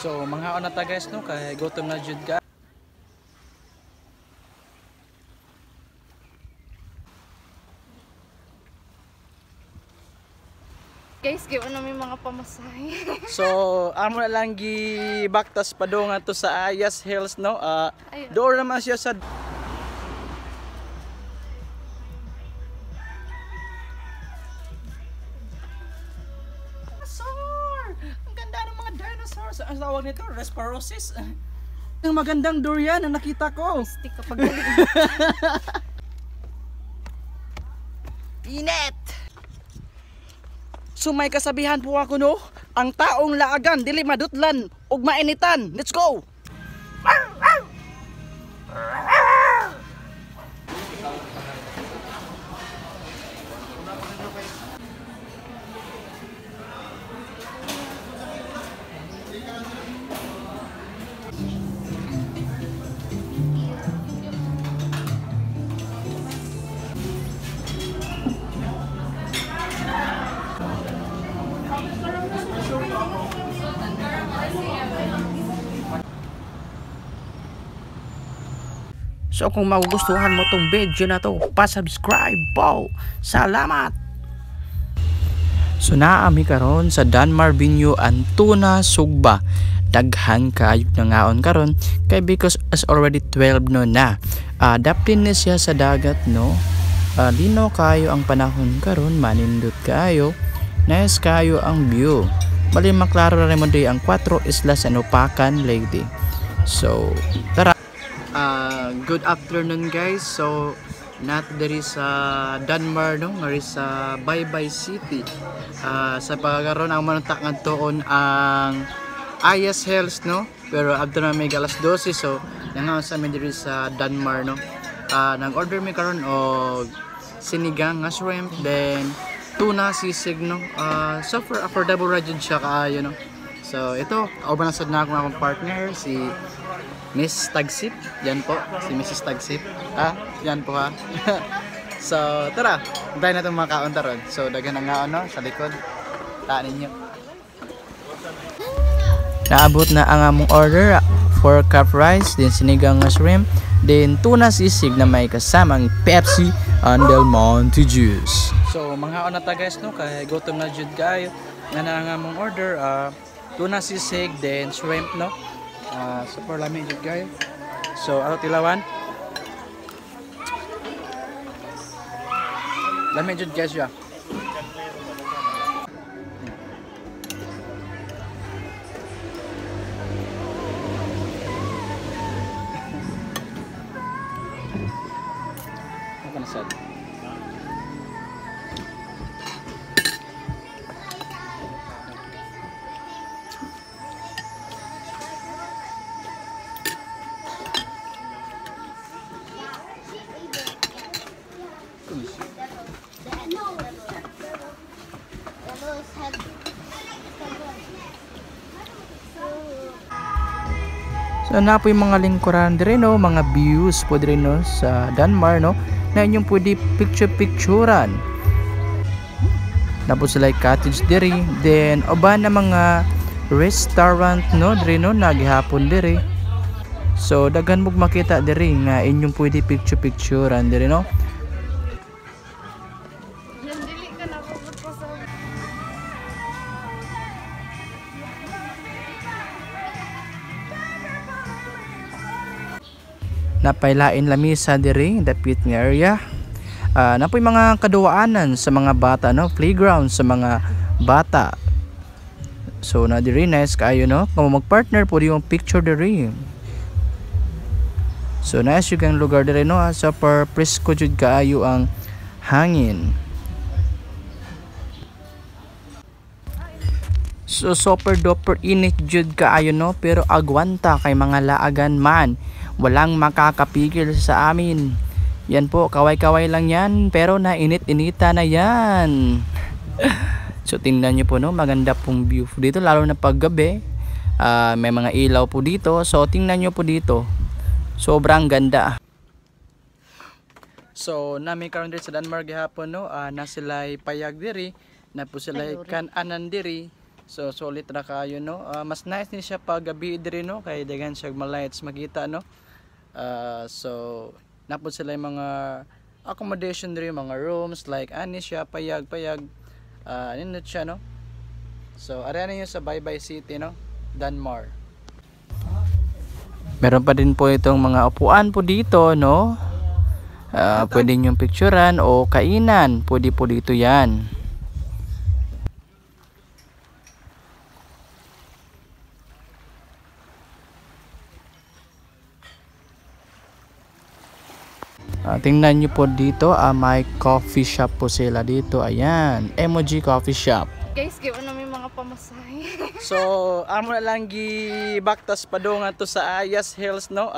So mga na ta guys no kay gutom na jud ka. Guys, give namin mga pamasahe. So amo na lang gibaktas pa do nga to sa Ayas Hills no. Door naman siya sa ang ganda ng mga dinosaurs. Ang tawag nito, Resparosis. Ang magandang durian na nakita ko. Stick kapag galing. Init! So may kasabihan po ako no, ang taong laagan dili madutlan ug mainitan. Let's go! So kung magugustuhan mo tong video na to, pa-subscribe po. Salamat! So naami karon sa Danmar Binyo Antuna Sugba. Daghan kayog na ngaon karon kay because as already 12 no na. Dapin na siya sa dagat no. Lino kayo ang panahon karon, manindot kayo. Nice kayo ang view. Bali maklaro ra mo di ang 4 islas and Upacan Lady. So tara. Good afternoon guys. So not there sa Danmar no, ngari sa Baybay City. Sa pagkaroon ang manuntak ngadtoon ang Ayas Hills no. Pero after na may alas 12 so nangaon sa amin diri sa Danmar no. Nag-order mi karon og sinigang nga shrimp, then tuna sisig no. Super affordable ra jud siya kaayo no. So ito, uban na sad na akong partner si Miss Tagsip, yan po, si Mrs. Tagsip. Yan po ha. So, tara, tayo na itong mga kaon taron. So, dagan ang kaon no, sa likod. Taan ninyo. Naabot na ang among order, 4 cup rice, then sinigang nga shrimp, then tuna sisig na may kasamang Pepsi and Del Monte juice. So, mga kaon na ta guys no, kay gutom na jud kayo. Nga na ang among order, tuna sisig, then shrimp no. Super lami jud kayo. So ato tilawan. Lami jud guys ya. Apa na sad? So na po yung mga lingkuran dire no, mga views po dire no sa Danmar no, na inyong pwede picture-picturean. Na po sila cottage dire, then uban na mga restaurant no dire no naghihapon dire. So daghan mo makita dire nga inyong pwede picture-picturean dire no. Napailain lamisa diri dapit nga area. Napoy mga kaduwaanan sa mga bata no, playground sa mga bata. So na diri nice kaayo no, kung magpartner po yung picture diri. So nice yung lugar diri no, super presko jud kaayo ang hangin. So super duper init jud kaayo no, pero agwanta kay mga laagan man. Walang makakapigil sa amin. Yan po, kaway-kaway lang yan, pero nainit-inita na yan. So tingnan nyo po no, maganda pong view dito, lalo na paggabi. May mga ilaw po dito, so tingnan nyo po dito. Sobrang ganda. So nami karon diri sa Danmar gihapon no, na sila'y payag diri, na po sila'y kan-anan diri. So sulit ra kayo no. Mas nice ni siya pag gabi diri no kay daghan siya lights makita no. So napod sila yung mga accommodation diri, mga rooms like ani siya payag nindot siya no. So ara ninyo sa Baybay City no, Danmar. Meron pa din po itong mga upuan po dito no. Pwede nyo picturean o kainan, pwede po dito yan. Tingnan nyo po dito, may coffee shop po sila dito. Ayan, Emoji Coffee Shop. Guys, give namin mga pamasahe. So, amo na lang gibaktas pa do nga to sa Ayas Hills no.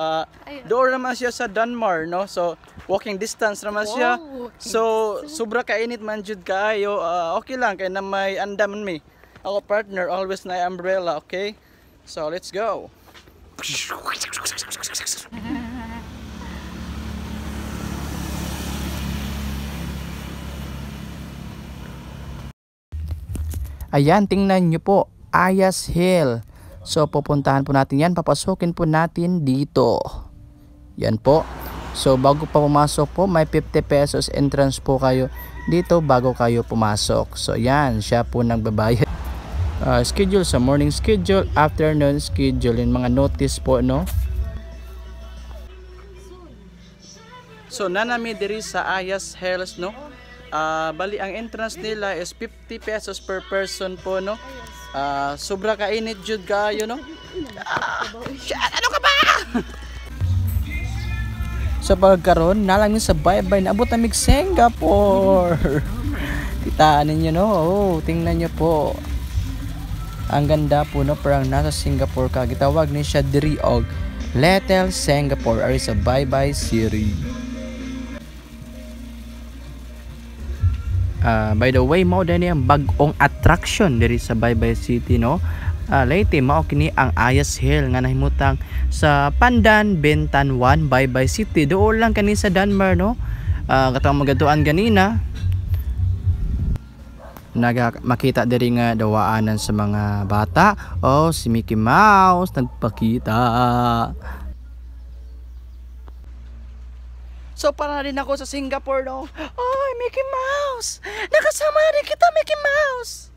Doon naman siya sa Danmar no. So, walking distance naman siya. So, sobra kainit man jud kaayo. Okay lang kay na may andaman mi. Ako partner always na umbrella, okay? So, let's go. Ayan, tingnan nyo po, Ayas Hill. So, pupuntahan po natin yan. Papasukin po natin dito. Yan po. So, bago pa pumasok po, may 50 pesos entrance po kayo dito bago kayo pumasok. So, yan. Siya po nagbabayad. Schedule sa morning schedule, afternoon schedule. Yung mga notice po, no? So, nanami diri sa Ayas Hills, no? Bali ang entrance nila is 50 pesos per person po no. Sobra kainit jud kayo no. Ano ka ba? Sa pagkaroon nalang sa Baybay naabot na mig Singapore. Kitaan ninyo no. Tingnan nyo po. Ang ganda po no, parang nasa Singapore ka. Gitawag ni siya diri og Little Singapore ari sa Baybay City. By the way, mao din ang bag-ong attraction diri sa Baybay City no. Lately mao kini ang Ayas Hill nga nahimutang sa Pandan, Bintan 1, Baybay City. Doon lang kani sa Danmar no. Katong magatuan ganina. Makita diri nga dawaanan sa mga bata. Oh, si Mickey Mouse nagpakita. So para rin ako sa Singapore no. Ay, Mickey Mouse! Nakasama na rin kita, Mickey Mouse!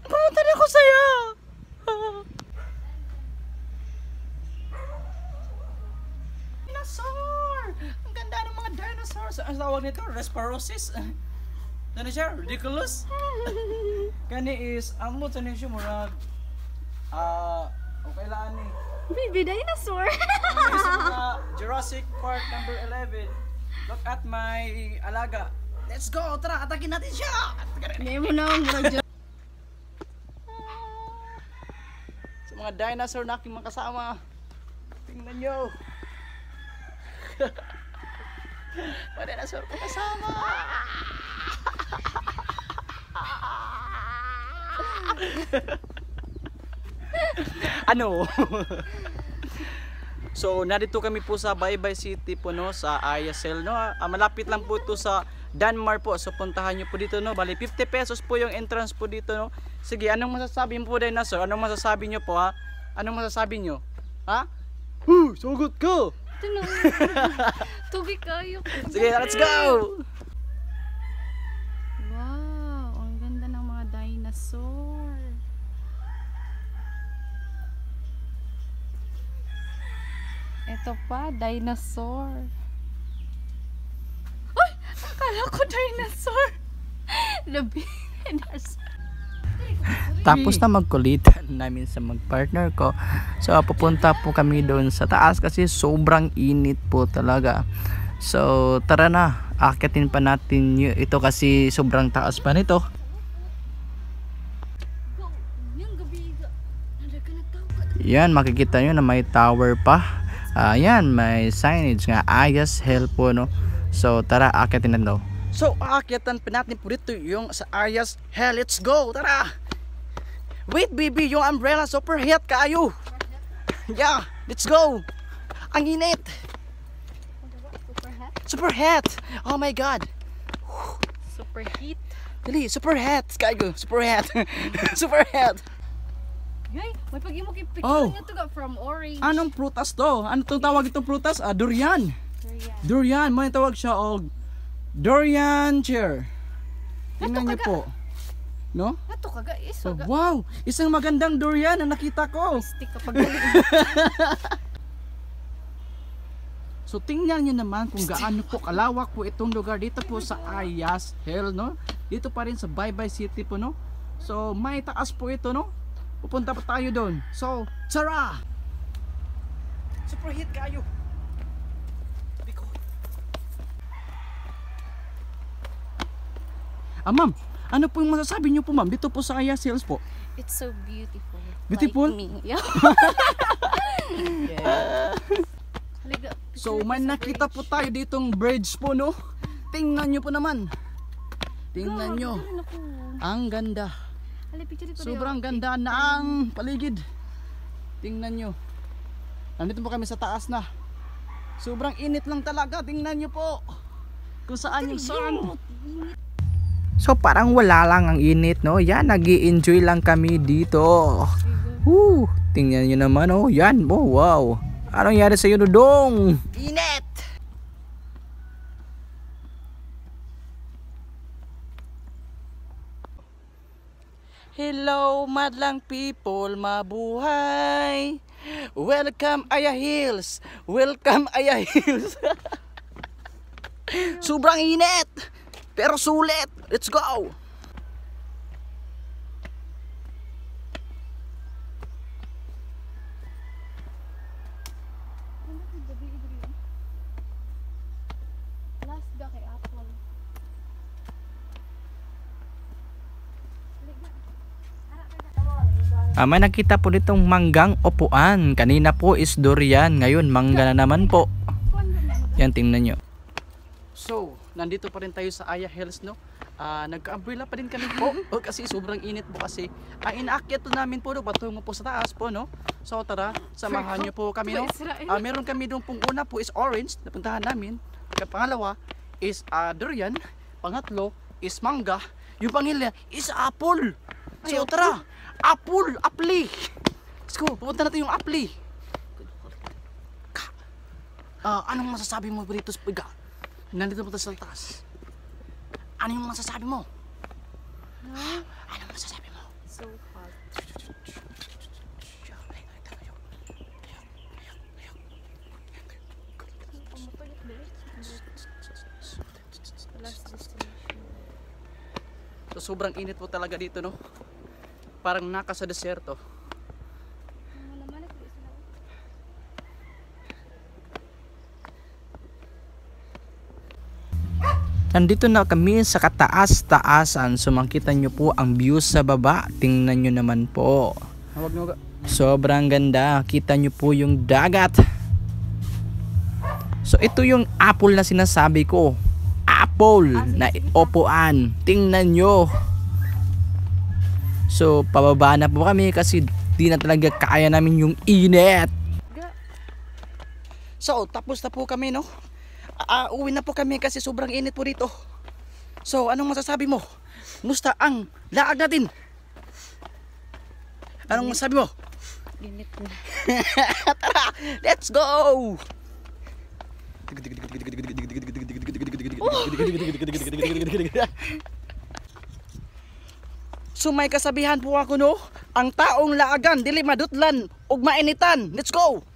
Pumunta na ako sa'yo! Dinosaur! Ang ganda ng mga dinosaurs. Ang tawag nito? Resparosis? Ano siya? Ridiculous? Kani is, amo to niya siya murag. Okay lang ni. Baby dinosaur! Kani is Jurassic Park number 11. Look at my alaga. Let's go! Tara, atakin natin siya! Hindi mo na ang murag. Sa mga dinosaur na aking mga kasama. Tingnan nyo. Mga dinosaur ko kasama. Ano? So, narito kami po sa Baybay City po no, sa Ayas Hill no. Malapit lang po ito sa Danmar po. So, puntahan nyo po dito no. Bali, 50 pesos po yung entrance po dito no. Sige, anong masasabi mo po dinosaur? Anong masasabi nyo po ha? Anong masasabi nyo? Ha? Sugot ko! Tugig kayo. Sige, let's go! Wow, ang ganda ng mga dinosaur. Ito pa, dinosaur. Ay! Akala ko dinosaur. Labi. Tapos na magkulitan namin sa magpartner ko. So pupunta po kami doon sa taas kasi sobrang init po talaga. So tara na, akitin pa natin ito kasi sobrang taas pa nito. Yan, makikita nyo na may tower pa. Yan, may signage nga Ayas Hill po no. So tara, akitin na daw. So aakyatan pa natin po dito yung sa Ayas Hill. Let's go, tara. Wait baby, yung umbrella super hot kaayo. Yeah, let's go. Ang init. Super hot? Super hot. Oh my god. Super heat. Dali, super hot kaayo. Super hot. Super hot. Yay, may pag-imo kay picture Oh. niya to ga from orange. Anong prutas to? Ano itong tawag itong prutas? Durian. Durian. Durian. Mo yung tawag siya og durian chair. Tingnan Ato niyo po. No? Ato kaga So, iso ga. wow! Isang magandang durian na nakita ko. Stick kapag dali. So tingnan niyo naman kung gaano po kalawak po itong lugar dito po sa Ayas Hill, no? Dito pa rin sa Baybay City po, no? So may taas po ito, no? Pupunta pa tayo doon. So, tara! Super hit kayo. Biko. Ma'am, ano po yung masasabi niyo po, ma'am? Dito po sa Ayas Hills po. It's so beautiful. Beautiful? Like me. Yeah. Haliga, So picture may ko sa nakita po tayo ditong bridge po, no? Tingnan nyo po naman. Tingnan nyo. Galing ako. Ang ganda. Hali, picture ko Sobrang ganda na ang paligid. Tingnan nyo. Nandito po kami sa taas na. Sobrang init lang talaga. Tingnan nyo po. Kung saan yung sun. So parang wala lang ang init, no? Yan, nag-i-enjoy lang kami dito. Woo! Tingnan nyo naman, oh. Yan, oh, wow. Anong nangyari sa'yo, Dudong? Init! Hello, madlang people, mabuhay! Welcome, Aya Hills! Welcome, Aya Hills! Sobrang init! Pero sulit! Let's go! Last ga kay Apple. May nakita po ditong manggang upuan. Kanina po is durian. Ngayon, mangga na naman po. Yan, tingnan nyo. So, nandito pa rin tayo sa Aya Hills, no? Nagka-umbrella pa rin kami po. Kasi sobrang init po kasi. Inaakyat po namin po, no? Patungo po sa taas po, no? So, tara, samahan nyo po kami, no? Meron kami doon pong una po is orange. Napuntahan namin. Pangalawa is durian. Pangatlo is mangga. Yung pangila is apple. So, tara. Apple, apple. Let's go, pupunta natin yung apple. Anong masasabi mo dito sa piga? Nandito po tayo sa taas. Ano yung masasabi mo? Anong masasabi mo? So hot. Last destination. So, sobrang init po talaga dito, no? Parang naka sa deserto. Nandito na kami sa kataas-taasan. So makita nyo po ang view sa baba. Tingnan nyo naman po. Sobrang ganda. Kita nyo po yung dagat. So ito yung apple na sinasabi ko. Apple na upuan. Tingnan nyo. So pababa na po kami kasi di na talaga kaya namin yung init. So tapos na po kami, no? Uwi na po kami kasi sobrang init po dito. So anong masasabi mo? Musta ang laag natin? Anong masasabi mo? Init na. Tara, let's go! So may kasabihan po ako, no? Ang taong laagan dili madutlan ug mainitan. Let's go!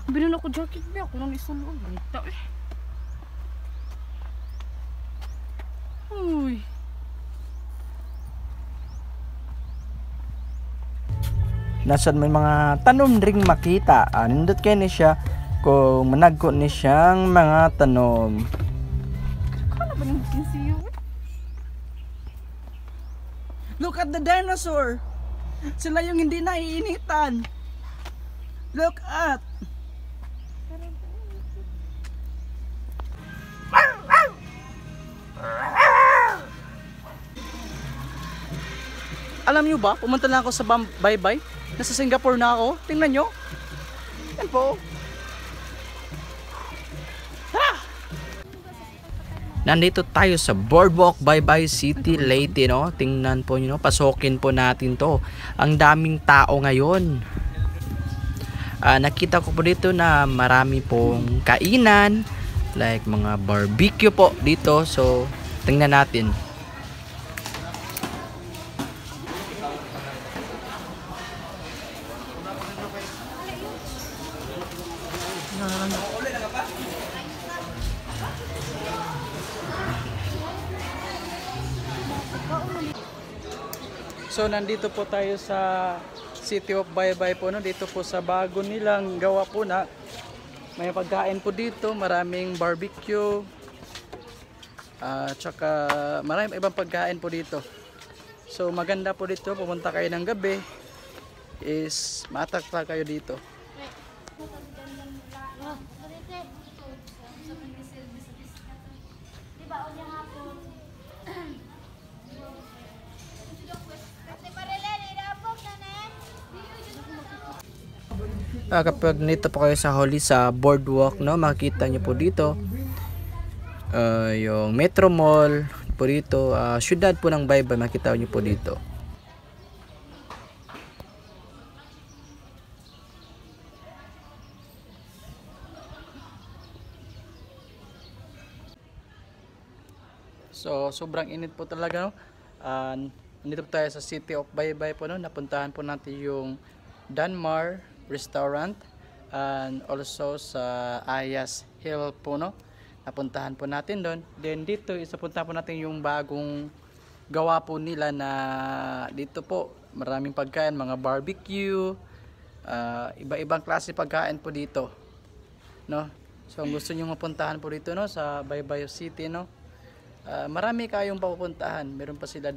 Binun ako jacket ba? Ako nang isulog. Ganito eh. Uy. Nasad may mga tanom ring makita. Nindot kayo ni siya kung managko ni siyang mga tanom. Kala ba nang kinsiyo eh? Look at the dinosaur. Sila yung hindi naiinitan. Look at. Alam niyo ba, pumunta lang ako sa Baybay. Nasa Singapore na ako. Tingnan nyo. Yan po. Nandito tayo sa Boardwalk Baybay City, Leyte, no? Tingnan po nyo, no? Pasokin po natin to. Ang daming tao ngayon. Nakita ko po dito na marami pong kainan, like mga barbecue po dito. So, tingnan natin. So nandito po tayo sa City of Baybay po, no? Dito po sa bago nilang gawa po na may pagkain po dito, maraming barbecue, tsaka maraming ibang pagkain po dito. So maganda po dito, pumunta kayo ng gabi is matakta kayo dito. Kapag nito po kayo sa Holi sa Boardwalk, no, makikita nyo po dito yung Metro Mall po dito, syudad po ng Baybay, makikita nyo po dito. So sobrang init po talaga, no? Nandito po tayo sa City of Baybay po, no? Napuntahan po natin yung Danmar Restaurant and also sa Ayas Hill po, no? Napuntahan po natin doon. Then dito isapunta po natin yung bagong gawa po nila na dito po maraming pagkain, mga barbecue, iba-ibang klase pagkain po dito, no? So kung gusto niyo mapuntahan po dito, no, sa Baybay City, no, marami kayong papupuntahan. Meron pa sila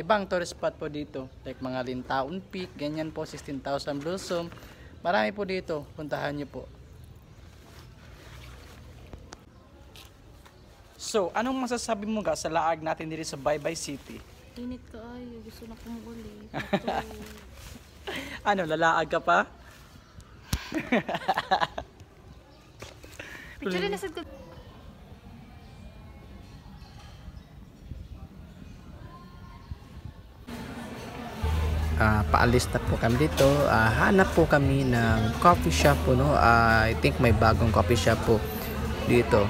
ibang tourist spot po dito, like mga Lintaon Peak, ganyan po, 16,000 Blossom. Marami po dito, puntahan nyo po. So, anong masasabi mo sa laag natin dito sa Baybay City? Init ka ay, gusto na kumuli. Ano, lalaag ka pa? Picture na sa Paalis na po kami dito. Hanap po kami ng coffee shop po, no? I think may bagong coffee shop po dito.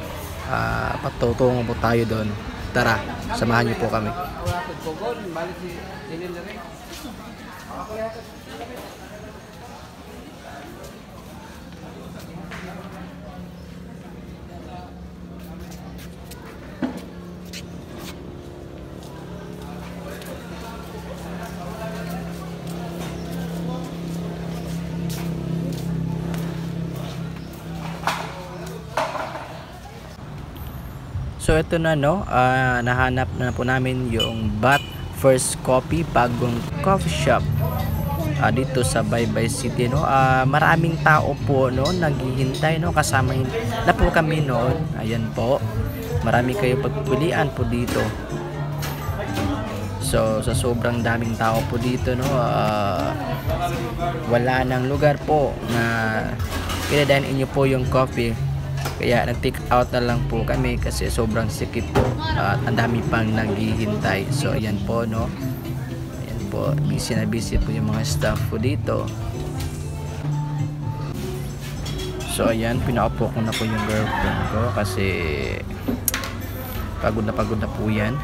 Patutungo po tayo doon. Tara, samahan niyo po kami. So ito na, no, nahanap na po namin yung Bat First Coffee, bagong coffee shop dito sa Baybay City, no. Maraming tao po, no, naghihintay, no, kasama na po kami noon. Ayan po, marami kayo pagpilian po dito. So sa sobrang daming tao po dito, no, wala nang lugar po na pinadain inyo po yung coffee. Kaya nag-take out na lang po kami kasi sobrang sikip po at ang dami pang naghihintay. So ayan po, no. Ayan po, busy na busy po yung mga staff po dito. So ayan, pinaupo ko na po yung girlfriend ko kasi pagod na po yan.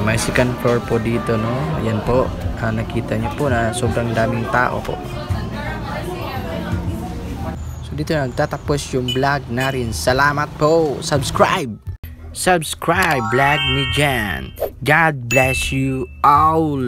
May second floor po dito, no. Ayan po, nakita niyo po na sobrang daming tao po. Dito nagtatapos yung vlog natin. Salamat po. Subscribe vlog ni Jan. God bless you all.